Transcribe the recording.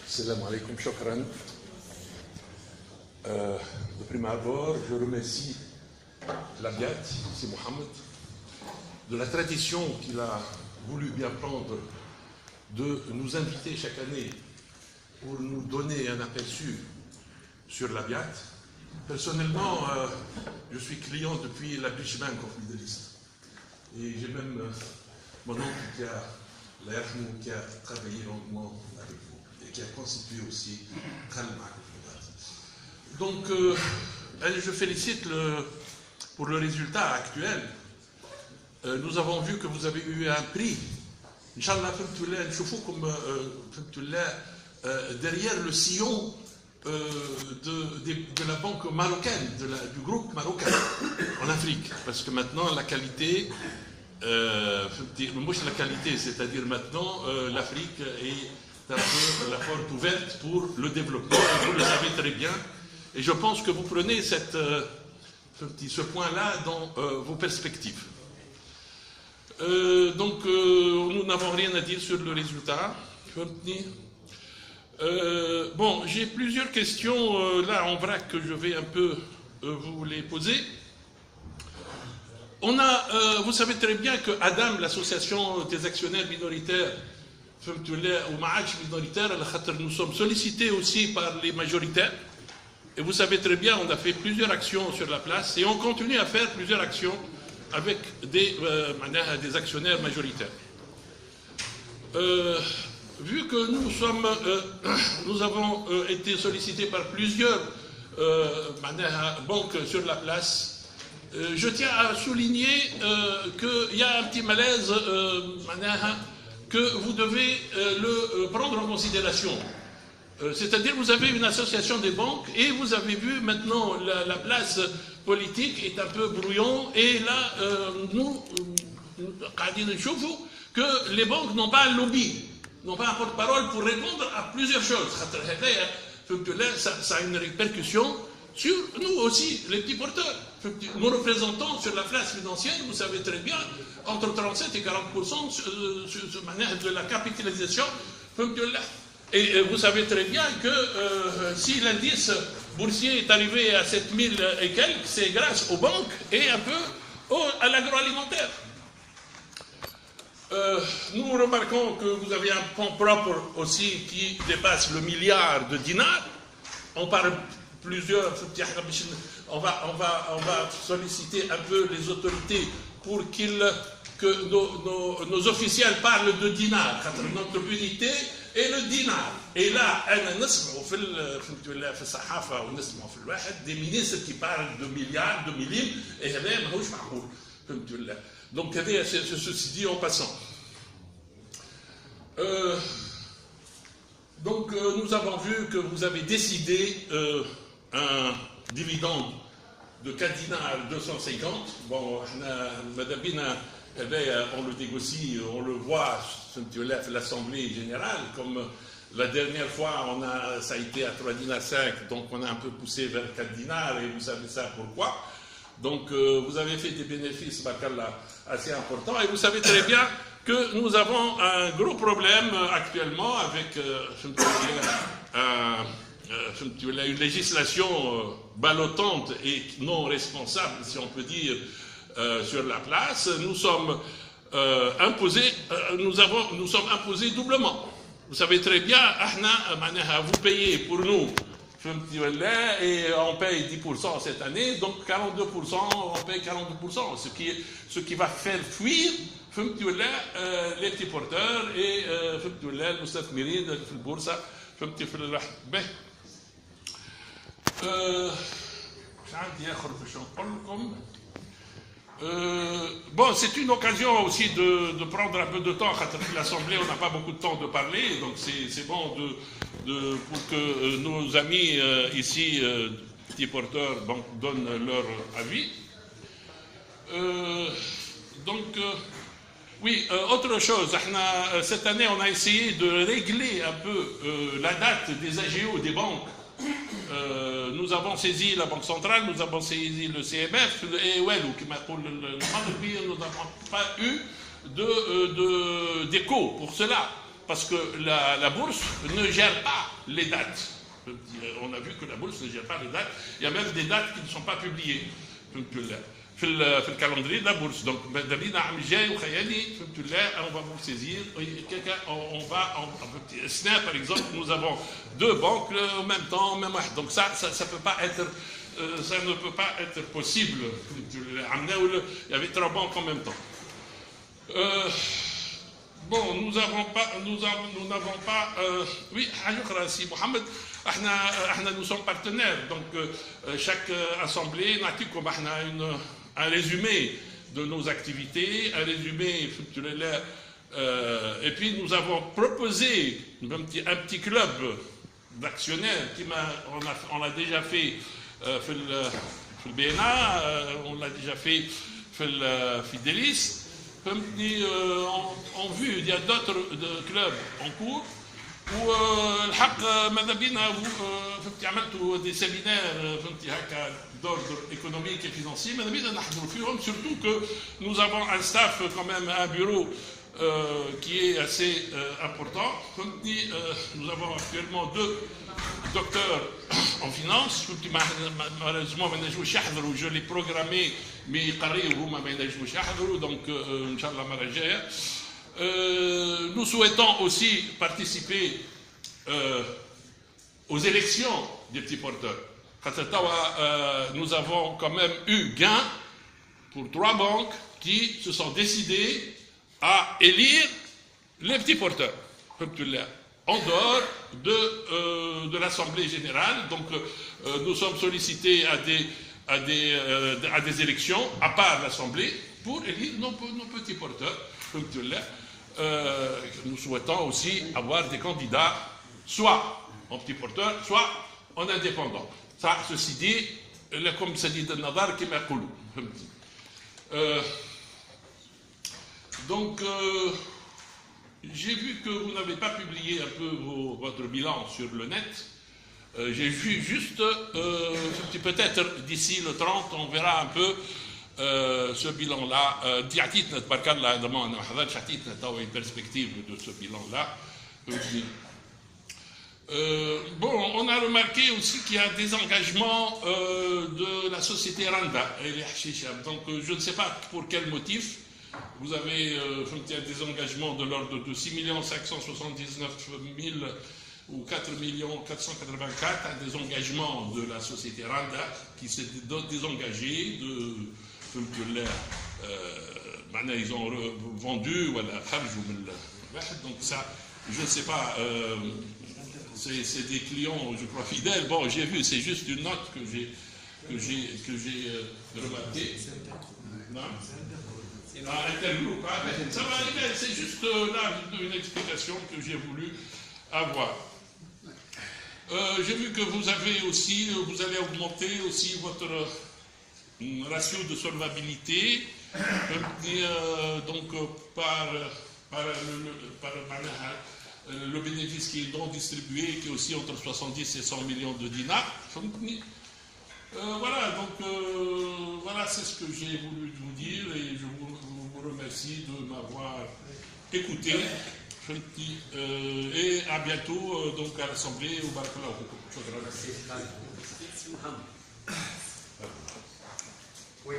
Salam alaikum, shukran. De prime abord, je remercie l'Abiat, c'est Mohamed, de la tradition qu'il a voulu bien prendre de nous inviter chaque année pour nous donner un aperçu sur l'Abiat. Personnellement, je suis client depuis la British Bank of Middle East. Et j'ai même mon oncle qui a travaillé longuement avec vous et qui a constitué aussi Khalma. Donc, je félicite pour le résultat actuel. Nous avons vu que vous avez eu un prix. Inch'Allah, derrière le sillon de la banque marocaine, du groupe marocain en Afrique. Parce que maintenant, la qualité, c'est-à-dire maintenant, l'Afrique est un peu la porte ouverte pour le développement, et vous le savez très bien. Et je pense que vous prenez ce point-là dans vos perspectives. Donc, nous n'avons rien à dire sur le résultat. Bon, j'ai plusieurs questions là en vrac que je vais un peu vous les poser. Vous savez très bien que Adam, l'association des actionnaires minoritaires, nous sommes sollicités aussi par les majoritaires. Et vous savez très bien, on a fait plusieurs actions sur la place et on continue à faire plusieurs actions avec des actionnaires majoritaires. Vu que nous avons été sollicités par plusieurs banques sur la place, je tiens à souligner qu'il y a un petit malaise que vous devez le prendre en considération. C'est-à-dire vous avez une association des banques et vous avez vu maintenant la place politique est un peu brouillon et là nous que les banques n'ont pas un lobby, n'ont pas un porte-parole pour répondre à plusieurs choses. Ça a une répercussion sur nous aussi, les petits porteurs. Nous représentons sur la place financière, vous savez très bien, entre 37 et 40% de la capitalisation. Et vous savez très bien que si l'indice boursier est arrivé à 7000 et quelques, c'est grâce aux banques et un peu à l'agroalimentaire. Nous remarquons que vous avez un fonds propre aussi qui dépasse le milliard de dinars. On parle plusieurs, on va solliciter un peu les autorités pour que nos officiels parlent de dinars. Notre unité et le dinar. Et là, des ministres qui parlent de milliards, de millimes, et donc ceci dit en passant. Donc nous avons vu que vous avez décidé un dividende de 4 dinars 250. Bon, Madame Bina, on le négocie, on le voit à l'Assemblée générale, comme la dernière fois, ça a été à 3 dinars 5, donc on a un peu poussé vers 4 dinars, et vous savez ça pourquoi. Donc vous avez fait des bénéfices, assez importants, et vous savez très bien que nous avons un gros problème actuellement avec une législation ballottante et non responsable, si on peut dire, sur la place. Nous sommes nous sommes imposés doublement. Vous savez très bien, vous payez pour nous et on paye 10% cette année, donc 42%, on paye 42%, ce qui va faire fuir les petits porteurs et المستثمرين في البورصة في الربح. Bon, c'est une occasion aussi de prendre un peu de temps. L'Assemblée, on n'a pas beaucoup de temps de parler, donc c'est bon pour que nos amis ici, petits porteurs, donnent leur avis. Oui, autre chose, cette année, on a essayé de régler un peu la date des AGO des banques nous avons saisi la Banque centrale, nous avons saisi le CMF, et nous n'avons pas eu d'écho pour cela, parce que la bourse ne gère pas les dates. On a vu que la bourse ne gère pas les dates, il y a même des dates qui ne sont pas publiées في الكالندري de la bourse. Donc on va vous saisir, on va par exemple, nous avons deux banques en même temps, même. Donc ça peut pas être ça ne peut pas être possible. Il y avait trois banques en même temps. Bon, nous n'avons pas oui, si Mohamed, nous sommes partenaires, donc chaque assemblée nous un résumé de nos activités, un résumé et puis nous avons proposé un petit club d'actionnaires on l'a déjà fait le BNA, on l'a déjà fait le Fidelis. En vue, il y a d'autres clubs en cours où des séminaires d'ordre économique et financier, surtout que nous avons un staff, quand même, un bureau qui est assez important. Nous avons actuellement deux docteurs en finance. Malheureusement, je l'ai programmé, mais donc Inch'Allah, nous souhaitons aussi participer aux élections des petits porteurs. Nous avons quand même eu gain pour trois banques qui se sont décidées à élire les petits porteurs en dehors de l'Assemblée générale. Donc nous sommes sollicités à des élections à part l'Assemblée pour élire nos petits porteurs. Nous souhaitons aussi avoir des candidats soit en petits porteurs, soit en indépendants. Ça, ceci dit, comme ça dit Nadar qui m'a coulé. Donc, j'ai vu que vous n'avez pas publié un peu votre bilan sur le net. J'ai vu juste, peut-être d'ici le 30, on verra un peu ce bilan-là. Une perspective de ce bilan-là. Bon, on a remarqué aussi qu'il y a des engagements de la société Randa. Donc, je ne sais pas pour quel motif. Vous avez des engagements de l'ordre de 6 579 000 ou 4 484, des engagements de la société Randa qui s'est désengagée ils ont vendu, voilà, donc ça, je ne sais pas, c'est des clients, je crois, fidèles. Bon, j'ai vu, c'est juste une note que j'ai remarquée. Non? Ça va arriver, c'est juste là une explication que j'ai voulu avoir. J'ai vu que vous allez augmenter aussi votre ratio de solvabilité, donc par le bénéfice qui est non distribué, qui est aussi entre 70 et 100 millions de dinars. Voilà, donc voilà, c'est ce que j'ai voulu vous dire et je vous remercie de m'avoir écouté. Et à bientôt donc à l'Assemblée au Barakallahu. Oui.